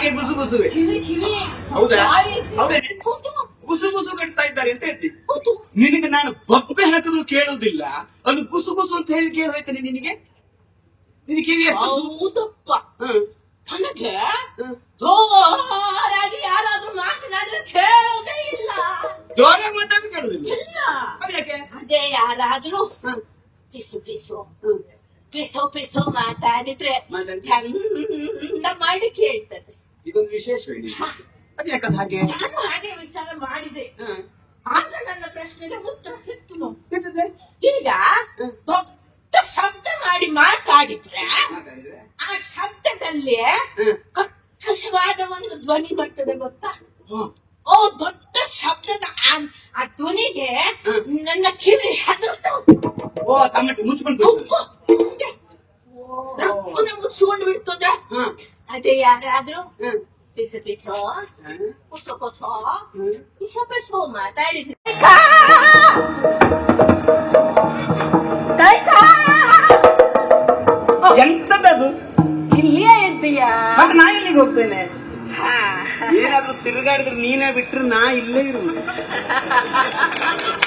ಹಾಗೆ ಗುಸು ಗುಸುವೆ. ಹೌದಾ? ಹೌದೇನೆ? ಗುಸು ಗುಸು ಕಟ್ತಾ ಇದ್ದಾರೆ ಅಂತ ಹೇಳ್ತಿ. ನಿನಗೆ ನಾನು ಬೊಬ್ಬೆ ಹಾಕಿದ್ರು ಕೇಳುವುದಿಲ್ಲ, ಅದು ಗುಸು ಗುಸು ಅಂತ ಹೇಳಿ ಕೇಳೋಯ್ತಾನೆ ನಿನಗೆ? ನಿನಗೆ ಕಿವಿ ಹೌದಪ್ಪ. ನನಗೆ ಜೋರಾಗಿ ಯಾರಾದ್ರೂ ಮಾತನಾಡಿದ್ರೆ ಕೇಳೋದೇ ಇಲ್ಲ. ಜೋರಾಗಿ ಮಾತಾಡಿ ಕೇಳುದಿಲ್ಲ? ಇಲ್ಲ. ಅದು ಯಾಕೆ? ಅದೇ ಯಾರಾದ್ರೂ ಪಿಸು ಪಿಸು ಪಿಸೋ ಪಿಸೋ ಮಾತಾಡಿದ್ರೆ ಚಂದ ಮಾಡಿ ಕೇಳ್ತದೆ. ಇದೊಂದು ವಿಶೇಷವೇ. ಅದು ಯಾಕಂದ್ರೆ ಹಾಗೆ ನಾನು ಹಾಗೆ ವಿಚಾರ ಮಾಡಿದೆ. ಆಗ ನನ್ನ ಪ್ರಶ್ನೆಗೆ ಉತ್ತರ ಸಿಕ್ತು. ಈಗ ದೊಡ್ಡ ಶಬ್ದ ಮಾಡಿ ಮಾತಾಡಿದ್ರೆ ಆ ಶಬ್ದದಲ್ಲಿ ಕರ್ಕಶವಾದ ಒಂದು ಧ್ವನಿ ಬರ್ತದೆ ಗೊತ್ತಾ? ಓ ದೊಡ್ಡ ಶಬ್ದದ ಆ ಧ್ವನಿಗೆ ನನ್ನ ಕಿವಿ ಹೆದರ್ತಾವೆ. ಓ ತಮ್ಮಟ್ಟಿ ಮುಚ್ಕೊಂಡು ರಕ್ಕುನ ಮುಚ್ಚಿಕೊಂಡು ಬಿಡ್ತದೆ. ಅದೇ ಯಾರಾದ್ರೂ ಪಿಸ ಪಿಸೋ ಕೊಸೋ ಕೊಸೋ ಪಿಸೋ ಪಿಸೋ ಮಾತಾಡಿದ್ರೆ ಎಂತದದು? ಇಲ್ಲಿಯೇ ಇದ್ದೀಯಾ? ಮತ್ತೆ ನಾ ಇಲ್ಲಿಗೆ ಹೋಗ್ತೇನೆ. ಏನಾದ್ರೂ ತಿರುಗಾಡಿದ್ರೆ ನೀನೇ ಬಿಟ್ರೆ ನಾ ಇಲ್ಲೇ ಇರುವುದು.